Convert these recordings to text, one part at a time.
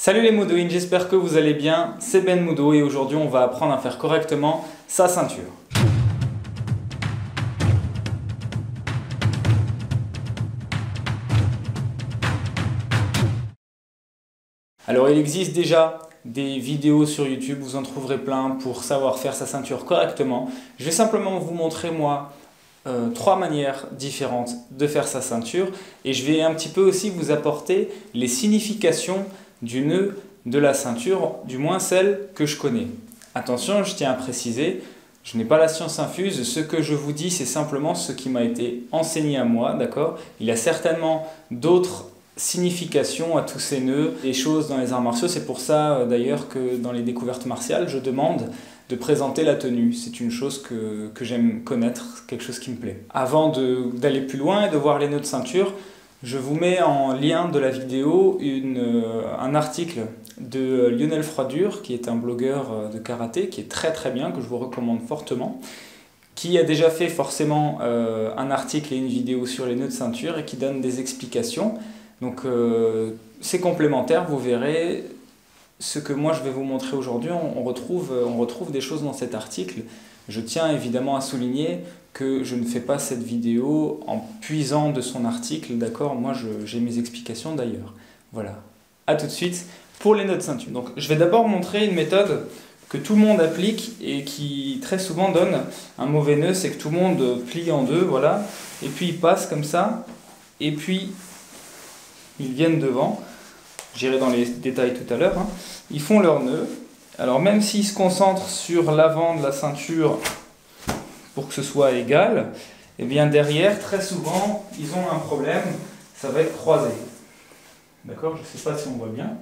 Salut les Moodooins, j'espère que vous allez bien, c'est Ben Moodoo et aujourd'hui on va apprendre à faire correctement sa ceinture. Alors il existe déjà des vidéos sur YouTube, vous en trouverez plein pour savoir faire sa ceinture correctement. Je vais simplement vous montrer moi trois manières différentes de faire sa ceinture et je vais un petit peu aussi vous apporter les significations du nœud de la ceinture, du moins celle que je connais. Attention, je tiens à préciser, je n'ai pas la science infuse, ce que je vous dis c'est simplement ce qui m'a été enseigné à moi, d'accord? Il y a certainement d'autres significations à tous ces nœuds, des choses dans les arts martiaux, c'est pour ça d'ailleurs que dans les découvertes martiales, je demande de présenter la tenue. C'est une chose que j'aime connaître, quelque chose qui me plaît. Avant d'aller plus loin et de voir les nœuds de ceinture, je vous mets en lien de la vidéo un article de Lionel Froidure, qui est un blogueur de karaté, qui est très très bien, que je vous recommande fortement, qui a déjà fait forcément un article et une vidéo sur les nœuds de ceinture et qui donne des explications. Donc c'est complémentaire, vous verrez. Ce que moi je vais vous montrer aujourd'hui, on retrouve des choses dans cet article. Je tiens évidemment à souligner que je ne fais pas cette vidéo en puisant de son article, d'accord? Moi j'ai mes explications d'ailleurs. Voilà, à tout de suite pour les nœuds de ceinture. Donc je vais d'abord montrer une méthode que tout le monde applique et qui très souvent donne un mauvais nœud, c'est que tout le monde plie en deux, voilà, et puis ils passent comme ça, et puis ils viennent devant. J'irai dans les détails tout à l'heure, hein. Ils font leur nœud. Alors même s'ils se concentrent sur l'avant de la ceinture pour que ce soit égal, et bien derrière, très souvent, ils ont un problème, ça va être croisé. D'accord? Je ne sais pas si on voit bien.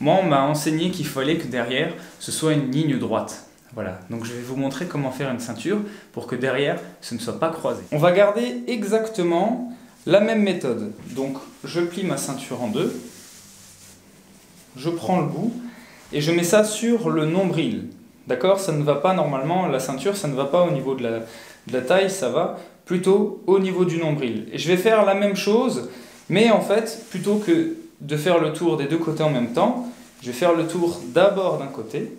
Moi, on m'a enseigné qu'il fallait que derrière, ce soit une ligne droite. Voilà, donc je vais vous montrer comment faire une ceinture pour que derrière, ce ne soit pas croisé. On va garder exactement la même méthode. Donc, je plie ma ceinture en deux. Je prends le bout et je mets ça sur le nombril. D'accord? Ça ne va pas normalement, la ceinture, ça ne va pas au niveau de la taille, ça va plutôt au niveau du nombril. Et je vais faire la même chose, mais en fait, plutôt que de faire le tour des deux côtés en même temps, je vais faire le tour d'abord d'un côté,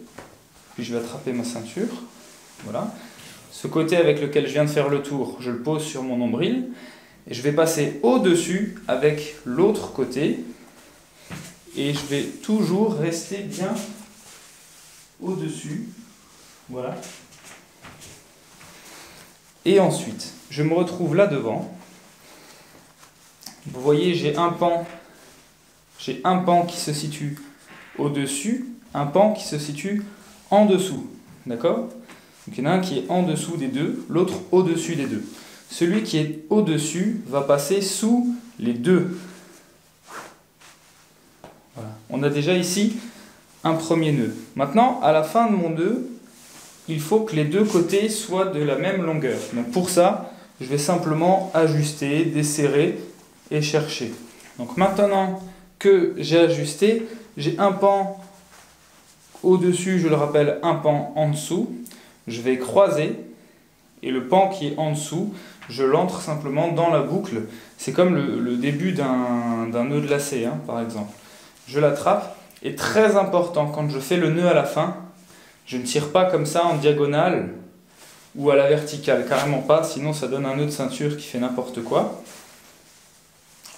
puis je vais attraper ma ceinture. Voilà. Ce côté avec lequel je viens de faire le tour, je le pose sur mon nombril, et je vais passer au-dessus avec l'autre côté. Et je vais toujours rester bien au-dessus. Voilà. Et ensuite, je me retrouve là devant. Vous voyez, j'ai un pan qui se situe au-dessus, un pan qui se situe en dessous. D'accord? Donc il y en a un qui est en dessous des deux, l'autre au-dessus des deux. Celui qui est au-dessus va passer sous les deux. Voilà. On a déjà ici un premier nœud. Maintenant, à la fin de mon nœud, il faut que les deux côtés soient de la même longueur. Donc pour ça, je vais simplement ajuster, desserrer et chercher. Donc maintenant que j'ai ajusté, j'ai un pan au-dessus, je le rappelle, un pan en dessous. Je vais croiser et le pan qui est en dessous, je l'entre simplement dans la boucle. C'est comme le début d'un nœud de lacet, hein, par exemple. Je l'attrape, et très important, quand je fais le nœud à la fin, je ne tire pas comme ça en diagonale ou à la verticale, carrément pas, sinon ça donne un nœud de ceinture qui fait n'importe quoi.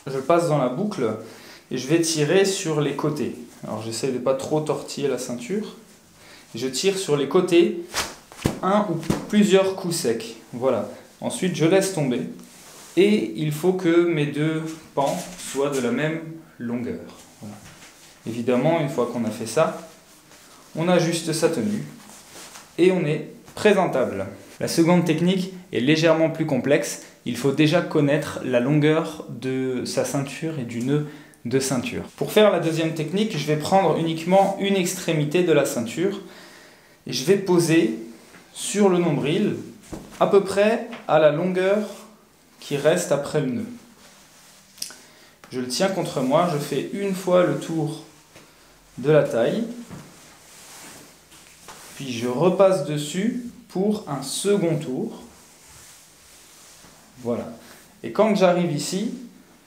Je passe dans la boucle et je vais tirer sur les côtés. Alors j'essaie de ne pas trop tortiller la ceinture. Je tire sur les côtés, un ou plusieurs coups secs. Voilà. Ensuite je laisse tomber et il faut que mes deux pans soient de la même longueur. Voilà. Évidemment, une fois qu'on a fait ça, on ajuste sa tenue et on est présentable. La seconde technique est légèrement plus complexe. Il faut déjà connaître la longueur de sa ceinture et du nœud de ceinture. Pour faire la deuxième technique, je vais prendre uniquement une extrémité de la ceinture et je vais poser sur le nombril à peu près à la longueur qui reste après le nœud. Je le tiens contre moi, je fais une fois le tour de la taille, puis je repasse dessus pour un second tour. Voilà. Et quand j'arrive ici,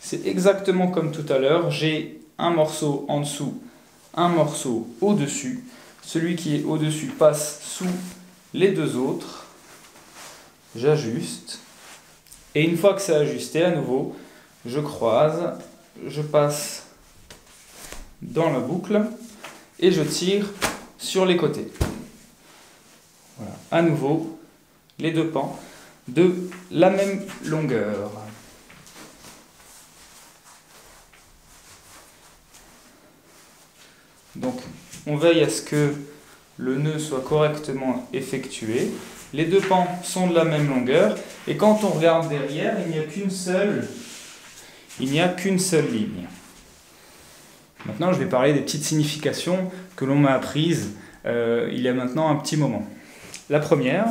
c'est exactement comme tout à l'heure, j'ai un morceau en dessous un morceau au-dessus. Celui qui est au-dessus passe sous les deux autres. J'ajuste. Et une fois que c'est ajusté, à nouveau, je croise, je passe dans la boucle et je tire sur les côtés. Voilà. À nouveau, les deux pans de la même longueur. Donc, on veille à ce que le nœud soit correctement effectué. Les deux pans sont de la même longueur. Et quand on regarde derrière, il n'y a qu'une seule ligne. Maintenant, je vais parler des petites significations que l'on m'a apprises il y a maintenant un petit moment. La première,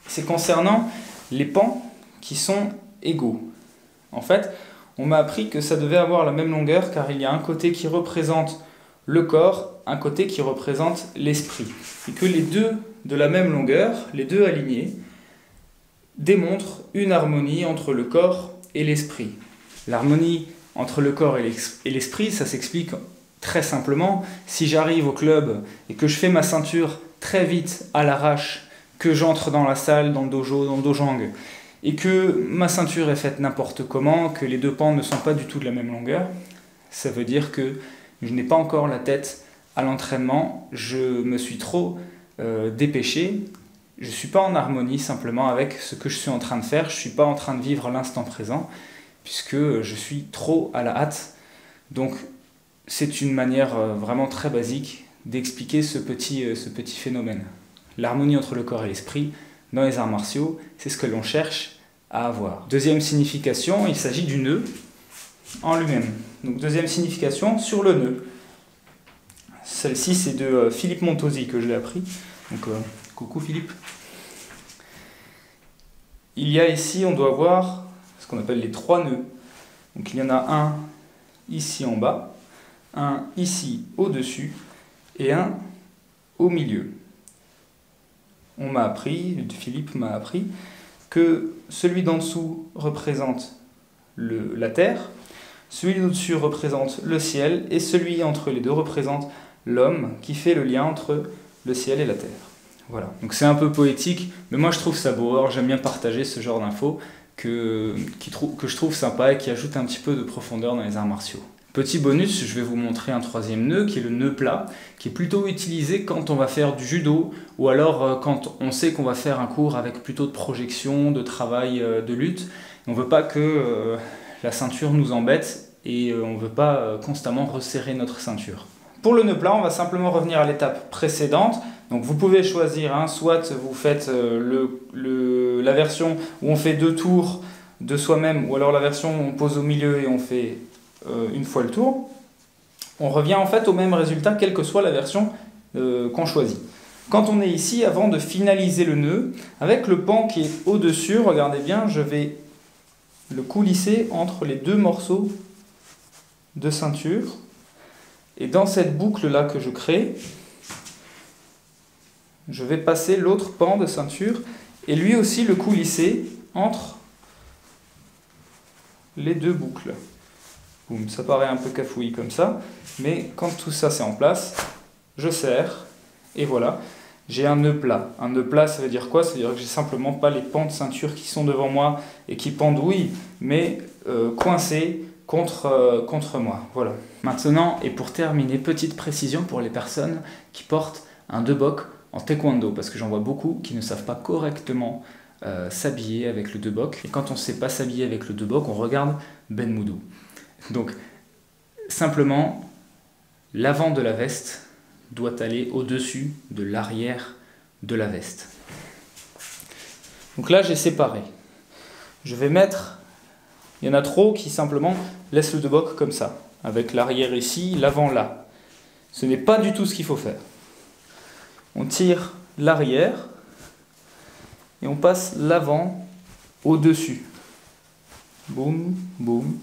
c'est concernant les pans qui sont égaux. En fait, on m'a appris que ça devait avoir la même longueur car il y a un côté qui représente le corps, un côté qui représente l'esprit. Et que les deux de la même longueur, les deux alignés, démontrent une harmonie entre le corps et l'esprit. L'harmonie entre le corps et l'esprit, ça s'explique très simplement. Si j'arrive au club et que je fais ma ceinture très vite, à l'arrache, que j'entre dans la salle, dans le dojo, dans le dojang, et que ma ceinture est faite n'importe comment, que les deux pans ne sont pas du tout de la même longueur, ça veut dire que je n'ai pas encore la tête à l'entraînement, je me suis trop dépêché, je ne suis pas en harmonie simplement avec ce que je suis en train de faire, je ne suis pas en train de vivre l'instant présent, puisque je suis trop à la hâte. Donc c'est une manière vraiment très basique d'expliquer ce petit phénomène. L'harmonie entre le corps et l'esprit, dans les arts martiaux, c'est ce que l'on cherche à avoir. Deuxième signification, il s'agit du nœud en lui-même. Donc deuxième signification, sur le nœud. Celle-ci, c'est de Philippe Montosi que je l'ai appris. Donc coucou Philippe. Il y a ici, on doit voir ce qu'on appelle les trois nœuds. Donc il y en a un ici en bas, un ici au-dessus et un au milieu. Philippe m'a appris que celui d'en dessous représente la terre, celui d'au-dessus représente le ciel et celui entre les deux représente l'homme qui fait le lien entre le ciel et la terre. Voilà, donc c'est un peu poétique, mais moi je trouve ça beau, alors j'aime bien partager ce genre d'infos que je trouve sympa et qui ajoute un petit peu de profondeur dans les arts martiaux. Petit bonus, je vais vous montrer un troisième nœud qui est le nœud plat, qui est plutôt utilisé quand on va faire du judo ou alors quand on sait qu'on va faire un cours avec plutôt de projection, de travail, de lutte. On ne veut pas que la ceinture nous embête et on ne veut pas constamment resserrer notre ceinture. Pour le nœud plat, on va simplement revenir à l'étape précédente. Donc vous pouvez choisir, soit vous faites la version où on fait 2 tours de soi-même, ou alors la version où on pose au milieu et on fait une fois le tour. On revient en fait au même résultat, quelle que soit la version qu'on choisit. Quand on est ici, avant de finaliser le nœud, avec le pan qui est au-dessus, regardez bien, je vais le coulisser entre les deux morceaux de ceinture. Et dans cette boucle-là que je crée, je vais passer l'autre pan de ceinture et lui aussi le coulisser entre les deux boucles. Boum, ça paraît un peu cafouillis comme ça, mais quand tout ça c'est en place, je serre et voilà, j'ai un nœud plat. Un nœud plat, ça veut dire quoi? Ça veut dire que j'ai simplement pas les pans de ceinture qui sont devant moi et qui pendouillent, mais coincés contre moi. Voilà. Maintenant, et pour terminer, petite précision pour les personnes qui portent un debok en taekwondo, parce que j'en vois beaucoup qui ne savent pas correctement s'habiller avec le debok. Et quand on ne sait pas s'habiller avec le debok, on regarde Ben Moudou. Donc, simplement, l'avant de la veste doit aller au-dessus de l'arrière de la veste. Donc là, j'ai séparé. Je vais mettre... Il y en a trop qui simplement laissent le debok comme ça, avec l'arrière ici, l'avant là. Ce n'est pas du tout ce qu'il faut faire. On tire l'arrière et on passe l'avant au-dessus. Boum, boum.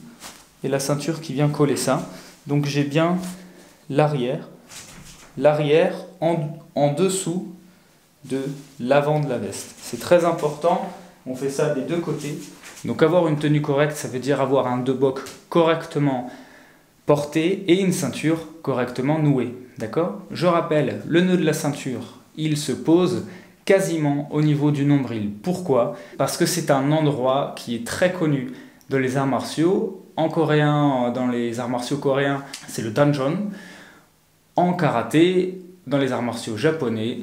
Et la ceinture qui vient coller ça. Donc j'ai bien l'arrière en dessous de l'avant de la veste. C'est très important, on fait ça des deux côtés. Donc avoir une tenue correcte, ça veut dire avoir un debok correctement portée et une ceinture correctement nouée. D'accord? Je rappelle, le nœud de la ceinture, il se pose quasiment au niveau du nombril. Pourquoi? Parce que c'est un endroit qui est très connu dans les arts martiaux. En coréen, dans les arts martiaux coréens, c'est le danjon. En karaté, dans les arts martiaux japonais,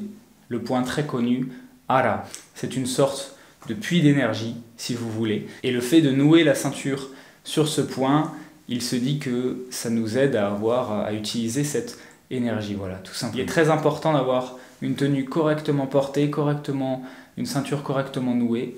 le point très connu, hara. C'est une sorte de puits d'énergie, si vous voulez. Et le fait de nouer la ceinture sur ce point, il se dit que ça nous aide à utiliser cette énergie, voilà, tout simplement. Il est très important d'avoir une tenue correctement portée, une ceinture correctement nouée,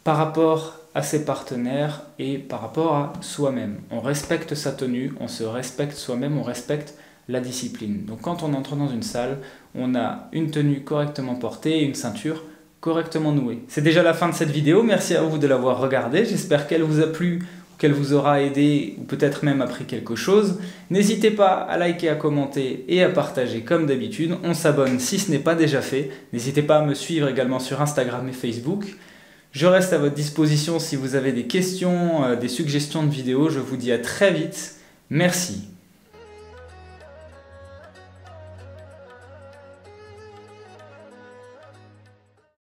par rapport à ses partenaires et par rapport à soi-même. On respecte sa tenue, on se respecte soi-même, on respecte la discipline. Donc quand on entre dans une salle, on a une tenue correctement portée et une ceinture correctement nouée. C'est déjà la fin de cette vidéo, merci à vous de l'avoir regardée, j'espère qu'elle vous a plu, qu'elle vous aura aidé ou peut-être même appris quelque chose. N'hésitez pas à liker, à commenter et à partager comme d'habitude. On s'abonne si ce n'est pas déjà fait. N'hésitez pas à me suivre également sur Instagram et Facebook. Je reste à votre disposition si vous avez des questions, des suggestions de vidéos. Je vous dis à très vite. Merci.